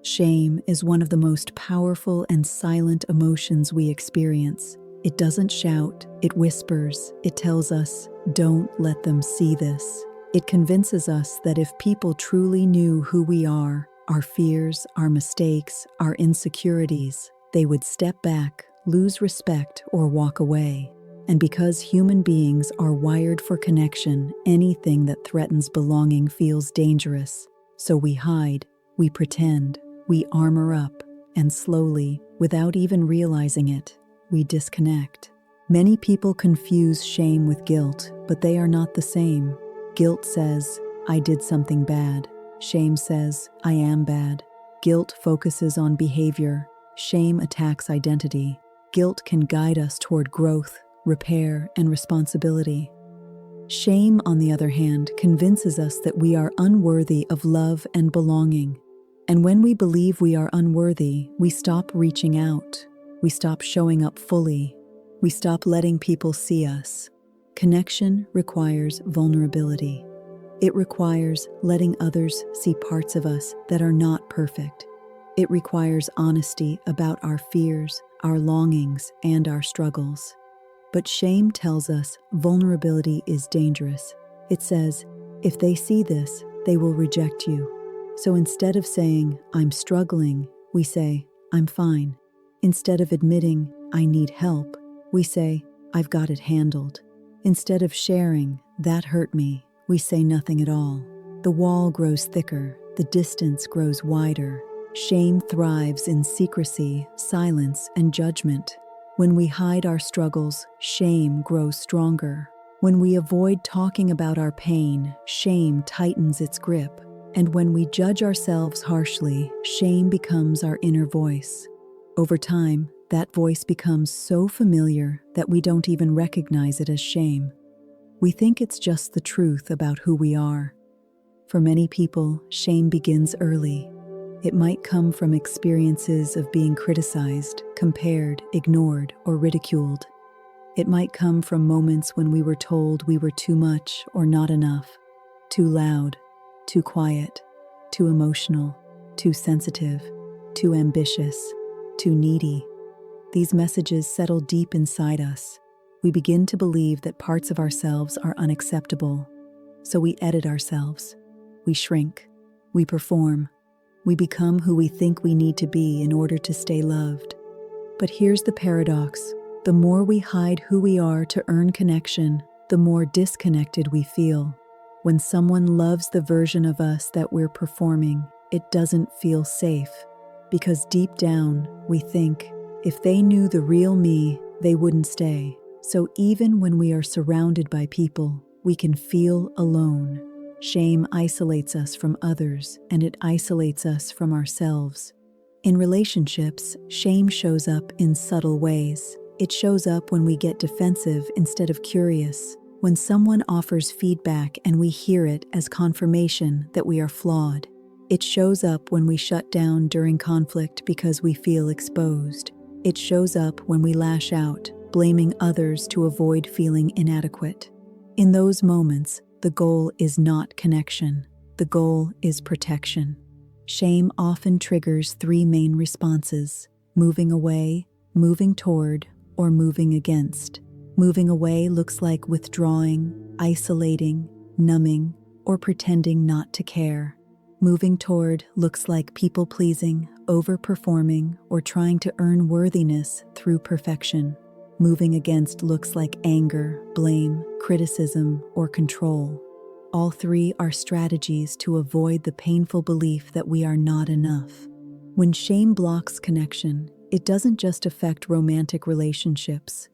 Shame is one of the most powerful and silent emotions we experience. It doesn't shout, it whispers, it tells us, don't let them see this. It convinces us that if people truly knew who we are, our fears, our mistakes, our insecurities, they would step back, lose respect, or walk away. And because human beings are wired for connection, anything that threatens belonging feels dangerous. So we hide, we pretend, we armor up, and slowly, without even realizing it, we disconnect. Many people confuse shame with guilt, but they are not the same. Guilt says, I did something bad. Shame says, I am bad. Guilt focuses on behavior. Shame attacks identity. Guilt can guide us toward growth, repair, and responsibility. Shame, on the other hand, convinces us that we are unworthy of love and belonging. And when we believe we are unworthy, we stop reaching out. We stop showing up fully. We stop letting people see us. Connection requires vulnerability. It requires letting others see parts of us that are not perfect. It requires honesty about our fears, our longings, and our struggles. But shame tells us vulnerability is dangerous. It says, if they see this, they will reject you. So instead of saying, I'm struggling, we say, I'm fine. Instead of admitting, I need help, we say, I've got it handled. Instead of sharing, that hurt me, we say nothing at all. The wall grows thicker, the distance grows wider. Shame thrives in secrecy, silence, and judgment. When we hide our struggles, shame grows stronger. When we avoid talking about our pain, shame tightens its grip. And when we judge ourselves harshly, shame becomes our inner voice. Over time, that voice becomes so familiar that we don't even recognize it as shame. We think it's just the truth about who we are. For many people, shame begins early. It might come from experiences of being criticized, compared, ignored, or ridiculed. It might come from moments when we were told we were too much or not enough, too loud, too quiet, too emotional, too sensitive, too ambitious, too needy. These messages settle deep inside us. We begin to believe that parts of ourselves are unacceptable. So we edit ourselves. We shrink. We perform. We become who we think we need to be in order to stay loved. But here's the paradox. The more we hide who we are to earn connection, the more disconnected we feel. When someone loves the version of us that we're performing, it doesn't feel safe. Because deep down, we think, if they knew the real me, they wouldn't stay. So even when we are surrounded by people, we can feel alone. Shame isolates us from others, and it isolates us from ourselves. In relationships, shame shows up in subtle ways. It shows up when we get defensive instead of curious, when someone offers feedback and we hear it as confirmation that we are flawed. It shows up when we shut down during conflict because we feel exposed. It shows up when we lash out, blaming others to avoid feeling inadequate. In those moments, the goal is not connection. The goal is protection. Shame often triggers three main responses: moving away, moving toward, or moving against. Moving away looks like withdrawing, isolating, numbing, or pretending not to care. Moving toward looks like people-pleasing, overperforming, or trying to earn worthiness through perfection. Moving against looks like anger, blame, criticism, or control. All three are strategies to avoid the painful belief that we are not enough. When shame blocks connection, it doesn't just affect romantic relationships.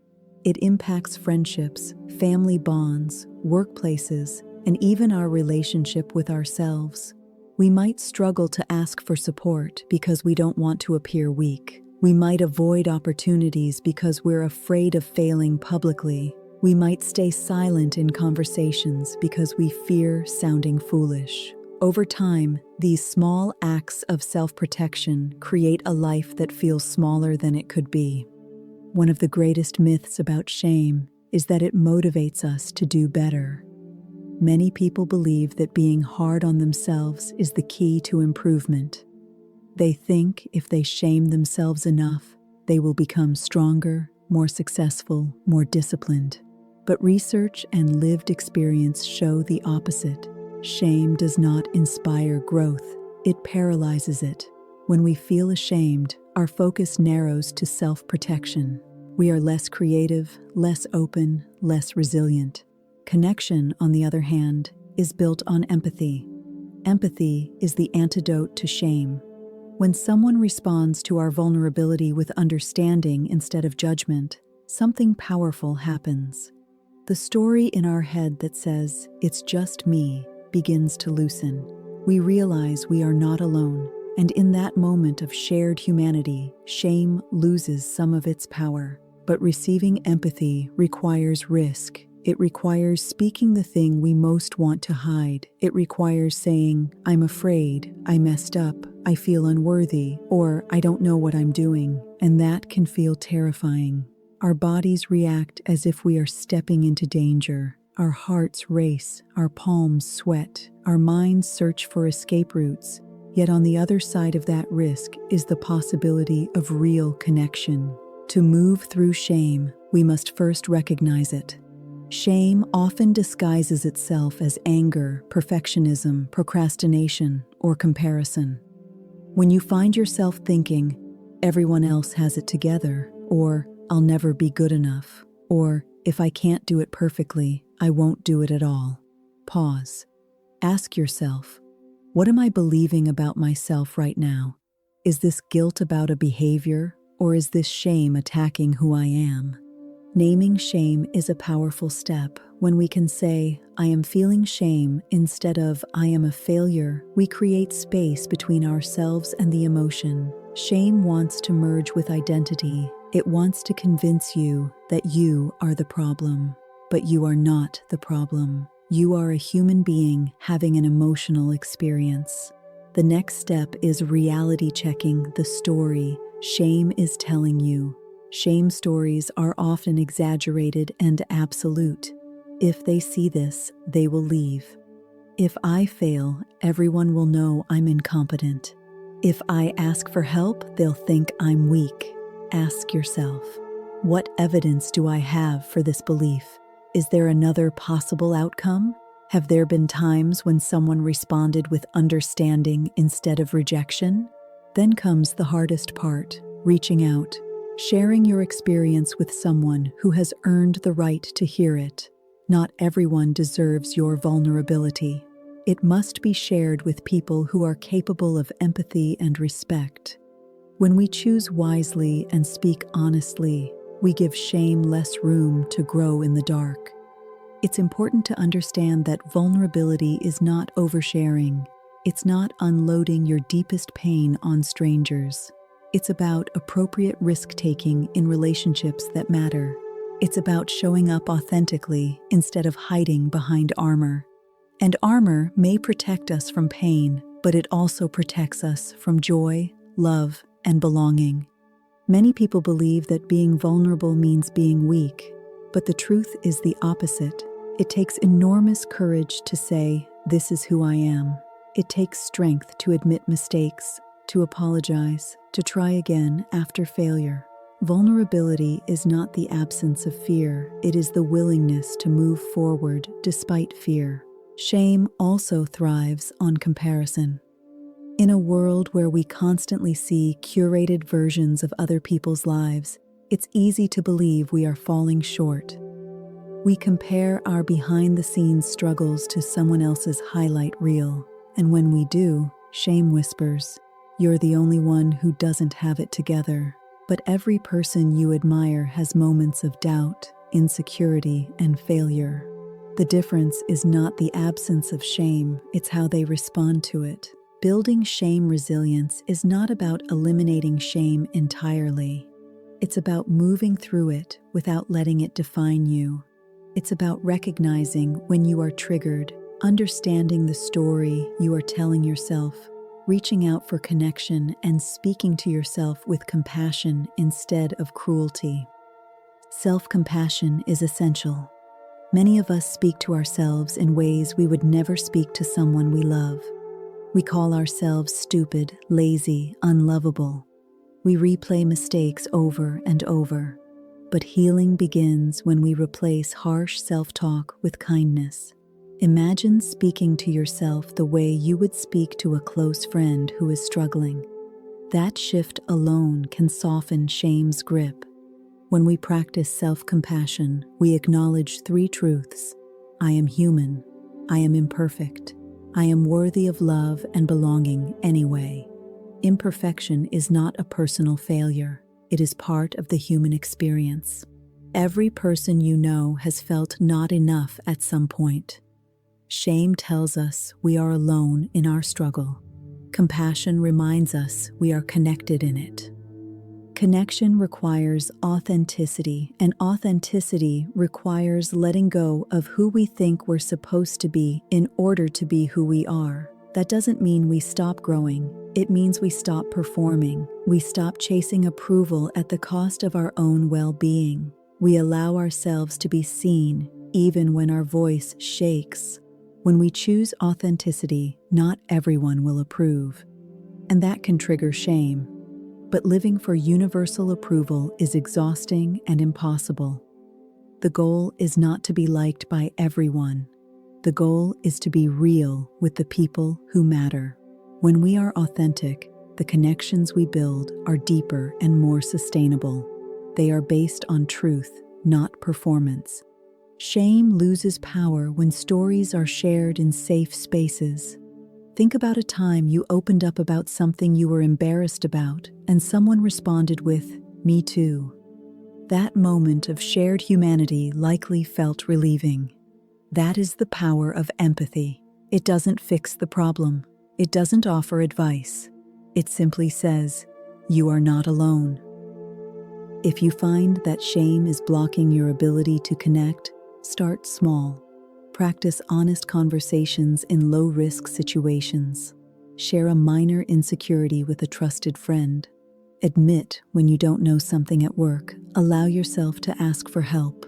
It impacts friendships, family bonds, workplaces, and even our relationship with ourselves. We might struggle to ask for support because we don't want to appear weak. We might avoid opportunities because we're afraid of failing publicly. We might stay silent in conversations because we fear sounding foolish. Over time, these small acts of self-protection create a life that feels smaller than it could be. One of the greatest myths about shame is that it motivates us to do better. Many people believe that being hard on themselves is the key to improvement. They think if they shame themselves enough, they will become stronger, more successful, more disciplined. But research and lived experience show the opposite. Shame does not inspire growth, it paralyzes it. When we feel ashamed, our focus narrows to self-protection. We are less creative, less open, less resilient. Connection, on the other hand, is built on empathy. Empathy is the antidote to shame. When someone responds to our vulnerability with understanding instead of judgment, something powerful happens. The story in our head that says, "It's just me," begins to loosen. We realize we are not alone, and in that moment of shared humanity, shame loses some of its power. But receiving empathy requires risk. It requires speaking the thing we most want to hide. It requires saying, "I'm afraid, I messed up, I feel unworthy," or "I don't know what I'm doing." And that can feel terrifying. Our bodies react as if we are stepping into danger. Our hearts race, our palms sweat, our minds search for escape routes. Yet on the other side of that risk is the possibility of real connection. To move through shame, we must first recognize it. Shame often disguises itself as anger, perfectionism, procrastination, or comparison. When you find yourself thinking, "Everyone else has it together," or "I'll never be good enough," or "If I can't do it perfectly, I won't do it at all," pause. Ask yourself, what am I believing about myself right now? Is this guilt about a behavior, or is this shame attacking who I am? Naming shame is a powerful step. When we can say, "I am feeling shame," instead of "I am a failure," we create space between ourselves and the emotion. Shame wants to merge with identity. It wants to convince you that you are the problem. But you are not the problem. You are a human being having an emotional experience. The next step is reality checking the story shame is telling you. Shame stories are often exaggerated and absolute. If they see this, they will leave. If I fail, everyone will know I'm incompetent. If I ask for help, they'll think I'm weak. Ask yourself, what evidence do I have for this belief? Is there another possible outcome? Have there been times when someone responded with understanding instead of rejection? Then comes the hardest part, reaching out. Sharing your experience with someone who has earned the right to hear it. Not everyone deserves your vulnerability. It must be shared with people who are capable of empathy and respect. When we choose wisely and speak honestly, we give shame less room to grow in the dark. It's important to understand that vulnerability is not oversharing. It's not unloading your deepest pain on strangers. It's about appropriate risk-taking in relationships that matter. It's about showing up authentically instead of hiding behind armor. And armor may protect us from pain, but it also protects us from joy, love, and belonging. Many people believe that being vulnerable means being weak, but the truth is the opposite. It takes enormous courage to say, "This is who I am." It takes strength to admit mistakes, to apologize, to try again after failure. Vulnerability is not the absence of fear, it is the willingness to move forward despite fear. Shame also thrives on comparison. In a world where we constantly see curated versions of other people's lives, it's easy to believe we are falling short. We compare our behind-the-scenes struggles to someone else's highlight reel, and when we do, shame whispers, "You're the only one who doesn't have it together." But every person you admire has moments of doubt, insecurity, and failure. The difference is not the absence of shame, it's how they respond to it. Building shame resilience is not about eliminating shame entirely. It's about moving through it without letting it define you. It's about recognizing when you are triggered, understanding the story you are telling yourself, reaching out for connection, and speaking to yourself with compassion instead of cruelty. Self-compassion is essential. Many of us speak to ourselves in ways we would never speak to someone we love. We call ourselves stupid, lazy, unlovable. We replay mistakes over and over. But healing begins when we replace harsh self-talk with kindness. Imagine speaking to yourself the way you would speak to a close friend who is struggling. That shift alone can soften shame's grip. When we practice self-compassion, we acknowledge three truths. I am human. I am imperfect. I am worthy of love and belonging anyway. Imperfection is not a personal failure. It is part of the human experience. Every person you know has felt not enough at some point. Shame tells us we are alone in our struggle. Compassion reminds us we are connected in it. Connection requires authenticity, and authenticity requires letting go of who we think we're supposed to be in order to be who we are. That doesn't mean we stop growing. It means we stop performing. We stop chasing approval at the cost of our own well-being. We allow ourselves to be seen, even when our voice shakes. When we choose authenticity, not everyone will approve, and that can trigger shame. But living for universal approval is exhausting and impossible. The goal is not to be liked by everyone. The goal is to be real with the people who matter. When we are authentic, the connections we build are deeper and more sustainable. They are based on truth, not performance. Shame loses power when stories are shared in safe spaces. Think about a time you opened up about something you were embarrassed about, and someone responded with, "Me too." That moment of shared humanity likely felt relieving. That is the power of empathy. It doesn't fix the problem. It doesn't offer advice. It simply says, "You are not alone." If you find that shame is blocking your ability to connect, start small. Practice honest conversations in low-risk situations. Share a minor insecurity with a trusted friend. Admit when you don't know something at work. Allow yourself to ask for help.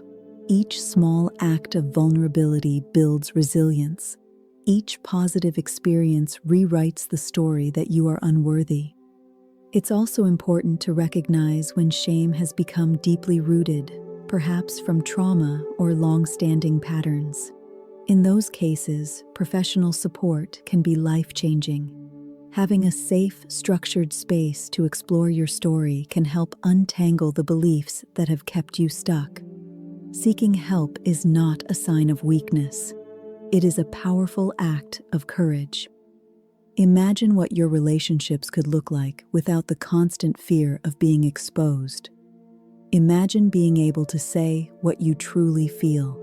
Each small act of vulnerability builds resilience. Each positive experience rewrites the story that you are unworthy. It's also important to recognize when shame has become deeply rooted, perhaps from trauma or long-standing patterns. In those cases, professional support can be life-changing. Having a safe, structured space to explore your story can help untangle the beliefs that have kept you stuck. Seeking help is not a sign of weakness. It is a powerful act of courage. Imagine what your relationships could look like without the constant fear of being exposed. Imagine being able to say what you truly feel.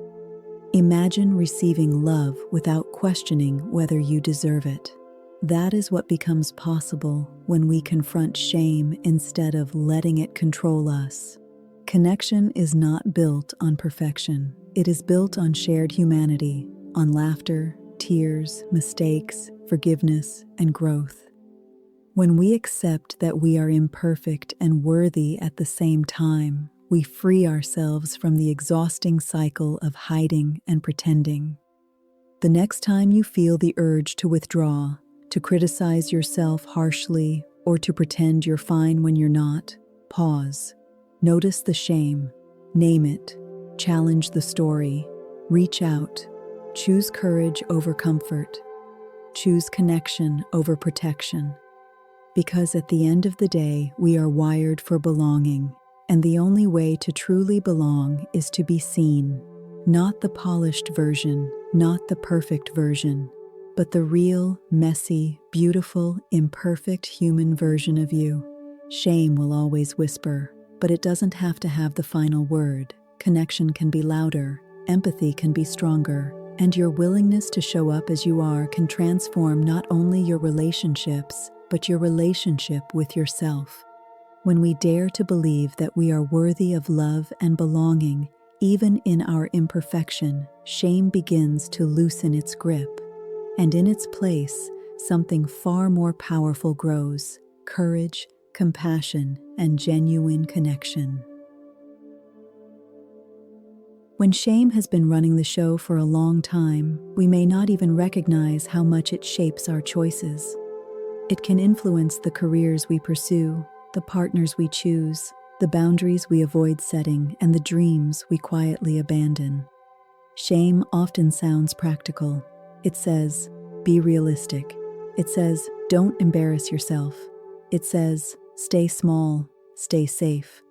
Imagine receiving love without questioning whether you deserve it. That is what becomes possible when we confront shame instead of letting it control us. Connection is not built on perfection. It is built on shared humanity, on laughter, tears, mistakes, forgiveness, and growth. When we accept that we are imperfect and worthy at the same time, we free ourselves from the exhausting cycle of hiding and pretending. The next time you feel the urge to withdraw, to criticize yourself harshly, or to pretend you're fine when you're not, pause. Notice the shame. Name it. Challenge the story. Reach out. Choose courage over comfort. Choose connection over protection. Because at the end of the day, we are wired for belonging. And the only way to truly belong is to be seen. Not the polished version, not the perfect version, but the real, messy, beautiful, imperfect human version of you. Shame will always whisper, but it doesn't have to have the final word. Connection can be louder, empathy can be stronger, and your willingness to show up as you are can transform not only your relationships, but your relationship with yourself. When we dare to believe that we are worthy of love and belonging, even in our imperfection, shame begins to loosen its grip. And in its place, something far more powerful grows: courage, compassion, and genuine connection. When shame has been running the show for a long time, we may not even recognize how much it shapes our choices. It can influence the careers we pursue, the partners we choose, the boundaries we avoid setting, and the dreams we quietly abandon. Shame often sounds practical. It says, be realistic. It says, don't embarrass yourself. It says, stay small, stay safe.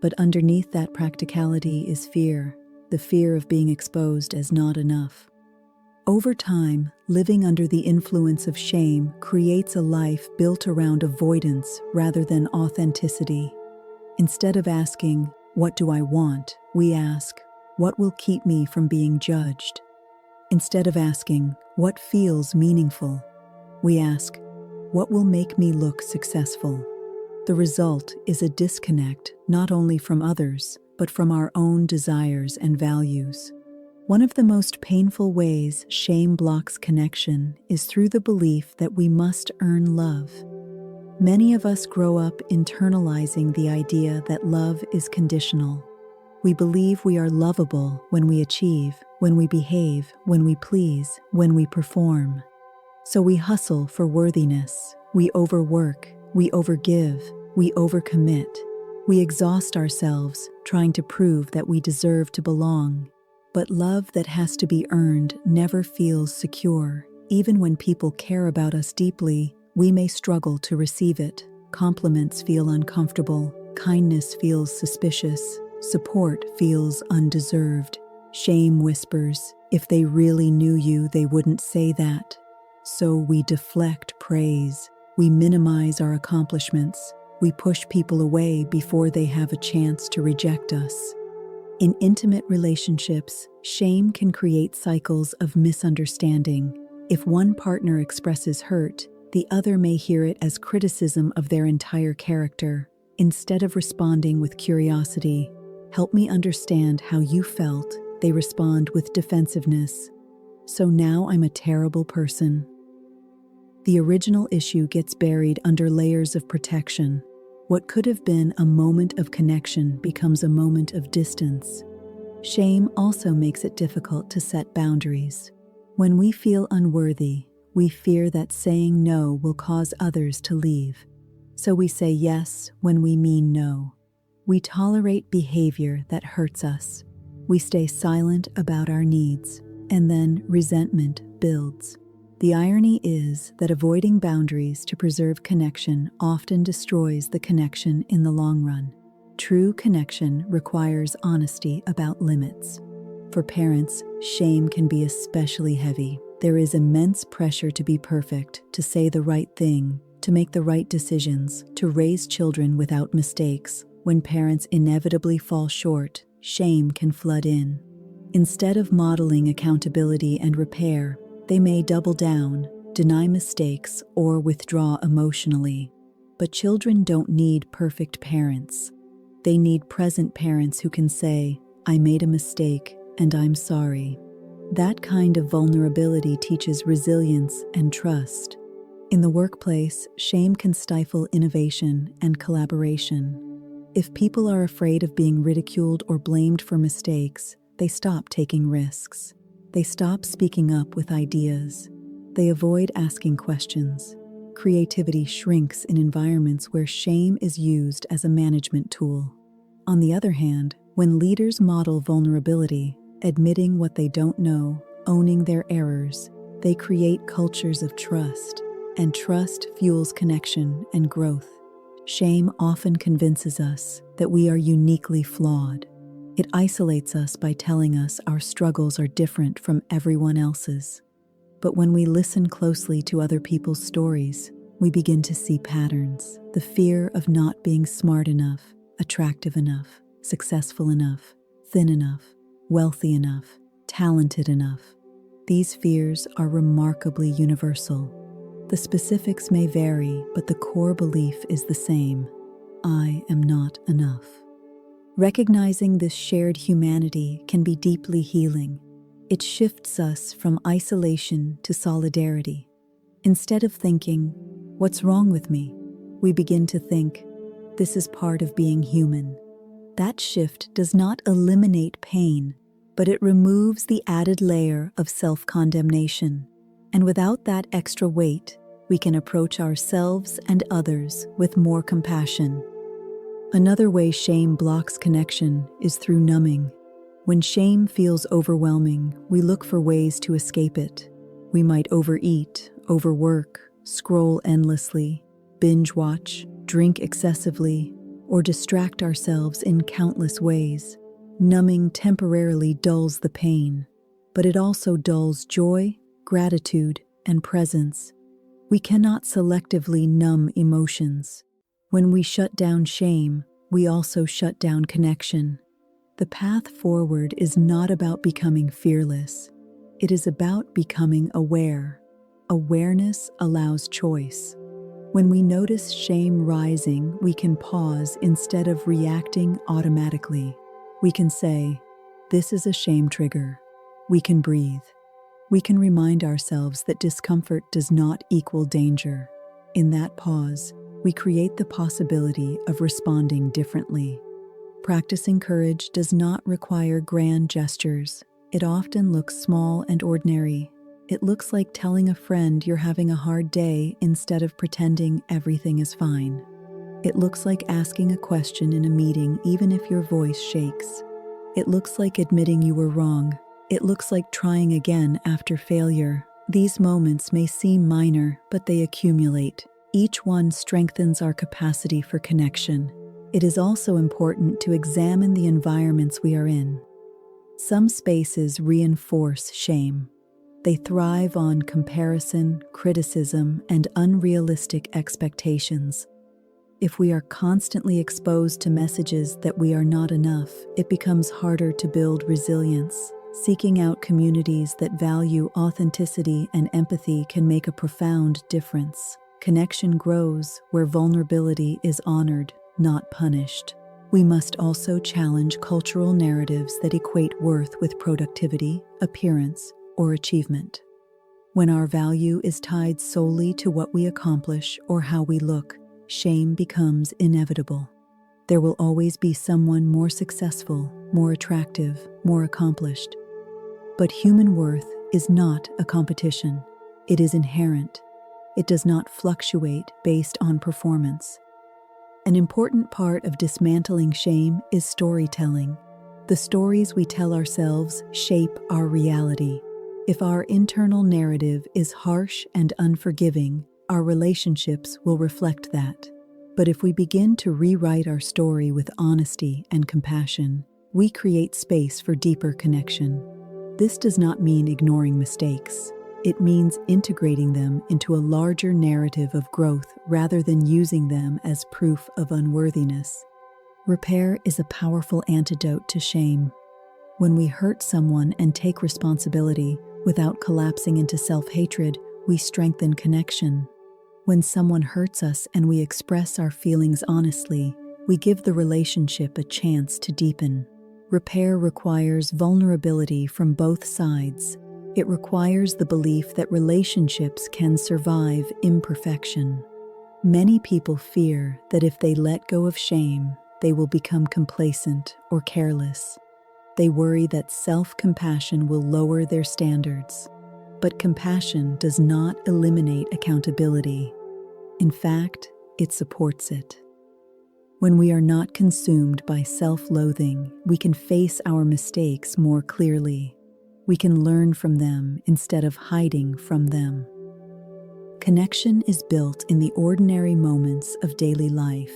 But underneath that practicality is fear, the fear of being exposed as not enough. Over time, living under the influence of shame creates a life built around avoidance rather than authenticity. Instead of asking, what do I want? We ask, what will keep me from being judged? Instead of asking, what feels meaningful? We ask, what will make me look successful? The result is a disconnect not only from others, but from our own desires and values. One of the most painful ways shame blocks connection is through the belief that we must earn love. Many of us grow up internalizing the idea that love is conditional. We believe we are lovable when we achieve, when we behave, when we please, when we perform. So we hustle for worthiness, we overwork, we overgive, we overcommit. We exhaust ourselves trying to prove that we deserve to belong. But love that has to be earned never feels secure. Even when people care about us deeply, we may struggle to receive it. Compliments feel uncomfortable, kindness feels suspicious, support feels undeserved. Shame whispers, if they really knew you, they wouldn't say that. So we deflect praise, we minimize our accomplishments, we push people away before they have a chance to reject us. In intimate relationships, shame can create cycles of misunderstanding. If one partner expresses hurt, the other may hear it as criticism of their entire character. Instead of responding with curiosity, help me understand how you felt, they respond with defensiveness. So now I'm a terrible person. The original issue gets buried under layers of protection. What could have been a moment of connection becomes a moment of distance. Shame also makes it difficult to set boundaries. When we feel unworthy, we fear that saying no will cause others to leave. So we say yes when we mean no. We tolerate behavior that hurts us. We stay silent about our needs, and then resentment builds. The irony is that avoiding boundaries to preserve connection often destroys the connection in the long run. True connection requires honesty about limits. For parents, shame can be especially heavy. There is immense pressure to be perfect, to say the right thing, to make the right decisions, to raise children without mistakes. When parents inevitably fall short, shame can flood in. Instead of modeling accountability and repair, they may double down, deny mistakes, or withdraw emotionally. But children don't need perfect parents. They need present parents who can say, I made a mistake and I'm sorry. That kind of vulnerability teaches resilience and trust. In the workplace, shame can stifle innovation and collaboration. If people are afraid of being ridiculed or blamed for mistakes, they stop taking risks. They stop speaking up with ideas. They avoid asking questions. Creativity shrinks in environments where shame is used as a management tool. On the other hand, when leaders model vulnerability, admitting what they don't know, owning their errors, they create cultures of trust, and trust fuels connection and growth. Shame often convinces us that we are uniquely flawed. It isolates us by telling us our struggles are different from everyone else's. But when we listen closely to other people's stories, we begin to see patterns. The fear of not being smart enough, attractive enough, successful enough, thin enough, wealthy enough, talented enough. These fears are remarkably universal. The specifics may vary, but the core belief is the same. I am not enough. Recognizing this shared humanity can be deeply healing. It shifts us from isolation to solidarity. Instead of thinking, what's wrong with me? We begin to think, this is part of being human. That shift does not eliminate pain, but it removes the added layer of self-condemnation. And without that extra weight, we can approach ourselves and others with more compassion. Another way shame blocks connection is through numbing. When shame feels overwhelming, we look for ways to escape it. We might overeat, overwork, scroll endlessly, binge watch, drink excessively, or distract ourselves in countless ways. Numbing temporarily dulls the pain, but it also dulls joy, gratitude, and presence. We cannot selectively numb emotions. When we shut down shame, we also shut down connection. The path forward is not about becoming fearless. It is about becoming aware. Awareness allows choice. When we notice shame rising, we can pause instead of reacting automatically. We can say, "This is a shame trigger." We can breathe. We can remind ourselves that discomfort does not equal danger. In that pause, we create the possibility of responding differently. Practicing courage does not require grand gestures. It often looks small and ordinary. It looks like telling a friend you're having a hard day instead of pretending everything is fine. It looks like asking a question in a meeting even if your voice shakes. It looks like admitting you were wrong. It looks like trying again after failure. These moments may seem minor, but they accumulate. Each one strengthens our capacity for connection. It is also important to examine the environments we are in. Some spaces reinforce shame. They thrive on comparison, criticism, and unrealistic expectations. If we are constantly exposed to messages that we are not enough, it becomes harder to build resilience. Seeking out communities that value authenticity and empathy can make a profound difference. Connection grows where vulnerability is honored, not punished. We must also challenge cultural narratives that equate worth with productivity, appearance, or achievement. When our value is tied solely to what we accomplish or how we look, shame becomes inevitable. There will always be someone more successful, more attractive, more accomplished. But human worth is not a competition. It is inherent. It does not fluctuate based on performance. An important part of dismantling shame is storytelling. The stories we tell ourselves shape our reality. If our internal narrative is harsh and unforgiving, our relationships will reflect that. But if we begin to rewrite our story with honesty and compassion, we create space for deeper connection. This does not mean ignoring mistakes. It means integrating them into a larger narrative of growth rather than using them as proof of unworthiness. Repair is a powerful antidote to shame. When we hurt someone and take responsibility without collapsing into self-hatred, we strengthen connection. When someone hurts us and we express our feelings honestly, we give the relationship a chance to deepen. Repair requires vulnerability from both sides. It requires the belief that relationships can survive imperfection. Many people fear that if they let go of shame, they will become complacent or careless. They worry that self-compassion will lower their standards. But compassion does not eliminate accountability. In fact, it supports it. When we are not consumed by self-loathing, we can face our mistakes more clearly. We can learn from them instead of hiding from them. Connection is built in the ordinary moments of daily life.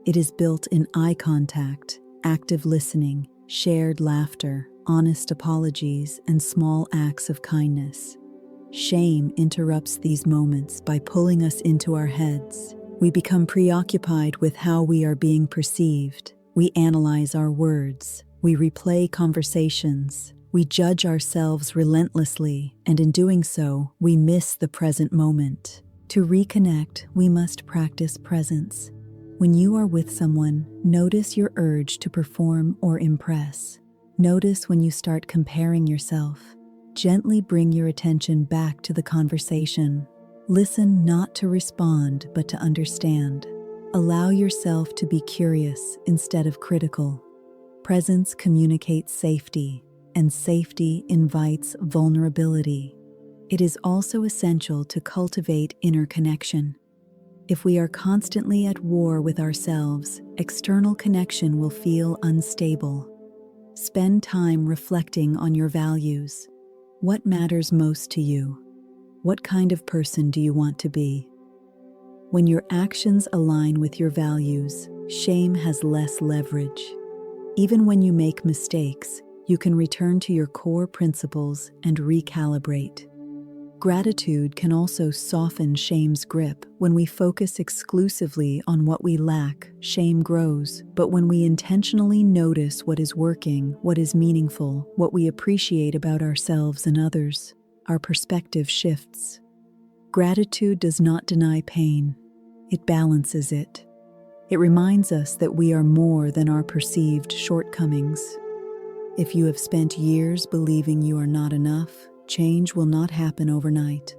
It is built in eye contact, active listening, shared laughter, honest apologies, and small acts of kindness. Shame interrupts these moments by pulling us into our heads. We become preoccupied with how we are being perceived. We analyze our words. We replay conversations. We judge ourselves relentlessly, and in doing so, we miss the present moment. To reconnect, we must practice presence. When you are with someone, notice your urge to perform or impress. Notice when you start comparing yourself. Gently bring your attention back to the conversation. Listen not to respond, but to understand. Allow yourself to be curious instead of critical. Presence communicates safety. and safety invites vulnerability. It is also essential to cultivate inner connection. If we are constantly at war with ourselves, external connection will feel unstable. Spend time reflecting on your values. What matters most to you? What kind of person do you want to be? When your actions align with your values, shame has less leverage. Even when you make mistakes, you can return to your core principles and recalibrate. Gratitude can also soften shame's grip. When we focus exclusively on what we lack, shame grows. But when we intentionally notice what is working, what is meaningful, what we appreciate about ourselves and others, our perspective shifts. Gratitude does not deny pain. It balances it. It reminds us that we are more than our perceived shortcomings. If you have spent years believing you are not enough, change will not happen overnight.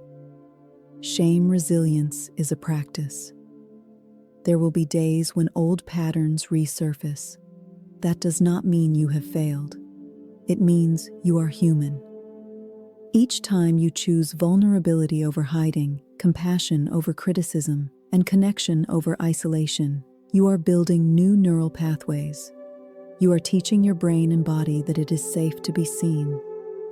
Shame resilience is a practice. There will be days when old patterns resurface. That does not mean you have failed. It means you are human. Each time you choose vulnerability over hiding, compassion over criticism, and connection over isolation, you are building new neural pathways. You are teaching your brain and body that it is safe to be seen.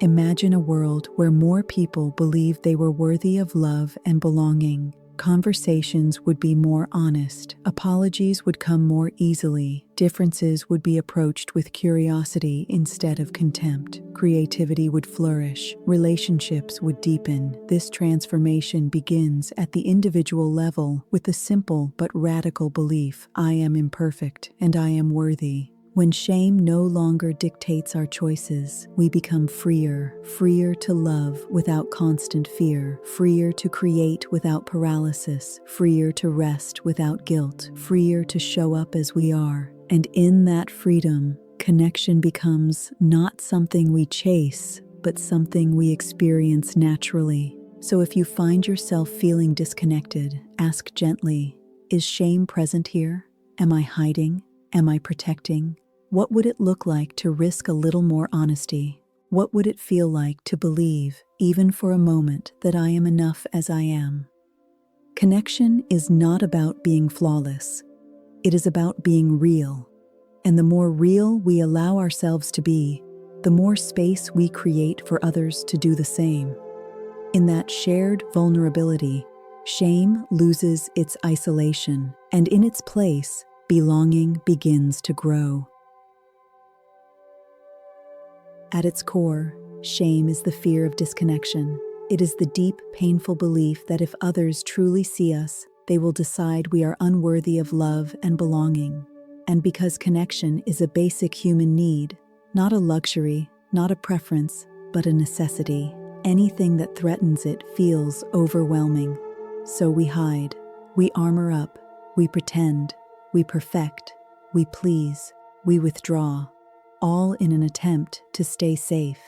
Imagine a world where more people believed they were worthy of love and belonging. Conversations would be more honest, apologies would come more easily, differences would be approached with curiosity instead of contempt, creativity would flourish, relationships would deepen. This transformation begins at the individual level with the simple but radical belief, I am imperfect and I am worthy. When shame no longer dictates our choices, we become freer to love without constant fear, freer to create without paralysis, freer to rest without guilt, freer to show up as we are. And in that freedom, connection becomes not something we chase, but something we experience naturally. So if you find yourself feeling disconnected, ask gently, is shame present here? Am I hiding? Am I protecting? What would it look like to risk a little more honesty? What would it feel like to believe, even for a moment, that I am enough as I am? Connection is not about being flawless. It is about being real. And the more real we allow ourselves to be, the more space we create for others to do the same. In that shared vulnerability, shame loses its isolation, and in its place, belonging begins to grow. At its core, shame is the fear of disconnection. It is the deep, painful belief that if others truly see us, they will decide we are unworthy of love and belonging. And because connection is a basic human need, not a luxury, not a preference, but a necessity, anything that threatens it feels overwhelming. So we hide, we armor up, we pretend, we perfect, we please, we withdraw, all in an attempt to stay safe.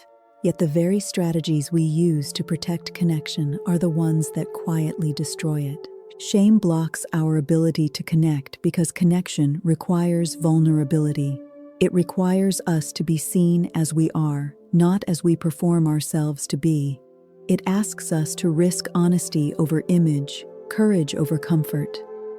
Yet the very strategies we use to protect connection are the ones that quietly destroy it. Shame blocks our ability to connect because connection requires vulnerability. It requires us to be seen as we are, not as we perform ourselves to be. It asks us to risk honesty over image, courage over comfort.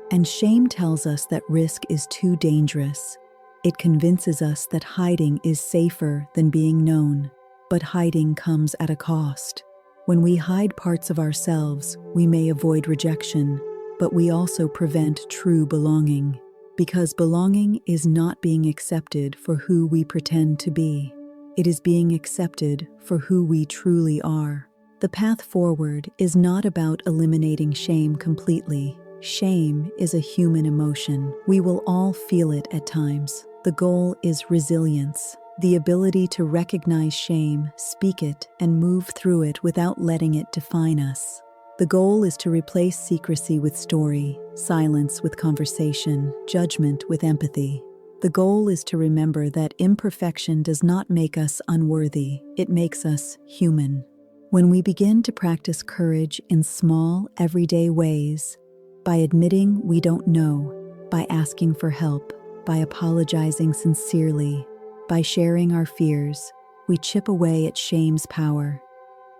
And shame tells us that risk is too dangerous. It convinces us that hiding is safer than being known. But hiding comes at a cost. When we hide parts of ourselves, we may avoid rejection, but we also prevent true belonging. Because belonging is not being accepted for who we pretend to be. It is being accepted for who we truly are. The path forward is not about eliminating shame completely. Shame is a human emotion. We will all feel it at times. The goal is resilience, the ability to recognize shame, speak it, and move through it without letting it define us. The goal is to replace secrecy with story, silence with conversation, judgment with empathy. The goal is to remember that imperfection does not make us unworthy, it makes us human. When we begin to practice courage in small, everyday ways, by admitting we don't know, by asking for help, by apologizing sincerely, by sharing our fears, we chip away at shame's power.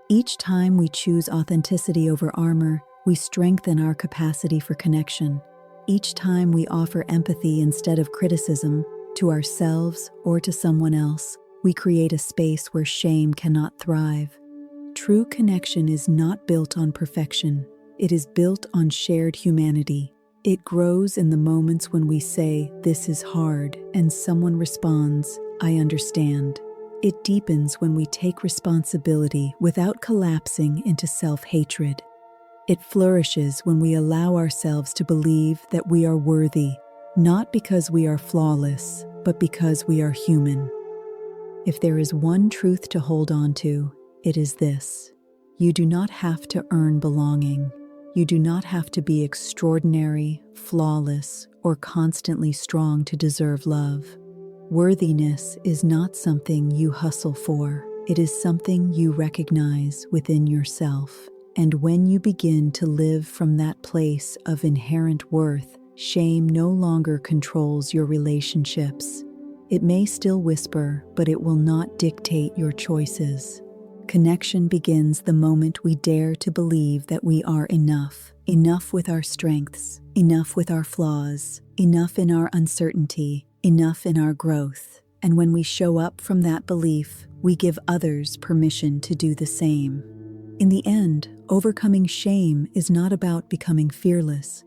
Each time we choose authenticity over armor, we strengthen our capacity for connection. Each time we offer empathy instead of criticism, to ourselves or to someone else, we create a space where shame cannot thrive. True connection is not built on perfection. It is built on shared humanity. It grows in the moments when we say, "This is hard," and someone responds, "I understand." It deepens when we take responsibility without collapsing into self-hatred. It flourishes when we allow ourselves to believe that we are worthy, not because we are flawless, but because we are human. If there is one truth to hold on to, it is this: you do not have to earn belonging. You do not have to be extraordinary, flawless, or constantly strong to deserve love. Worthiness is not something you hustle for. It is something you recognize within yourself. And when you begin to live from that place of inherent worth, shame no longer controls your relationships. It may still whisper, but it will not dictate your choices. Connection begins the moment we dare to believe that we are enough. Enough with our strengths, enough with our flaws, enough in our uncertainty, enough in our growth. And when we show up from that belief, we give others permission to do the same. In the end, overcoming shame is not about becoming fearless.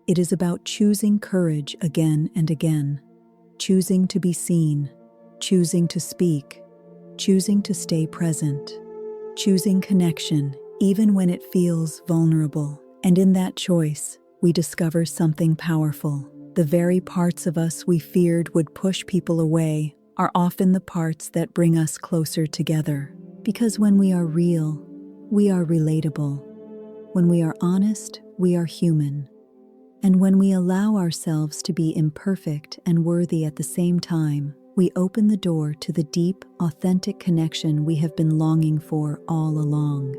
It is about choosing courage again and again, choosing to be seen, choosing to speak, choosing to stay present, choosing connection even when it feels vulnerable. And in that choice, we discover something powerful. The very parts of us we feared would push people away are often the parts that bring us closer together. Because when we are real, we are relatable. When we are honest, we are human. And when we allow ourselves to be imperfect and worthy at the same time, we open the door to the deep, authentic connection we have been longing for all along.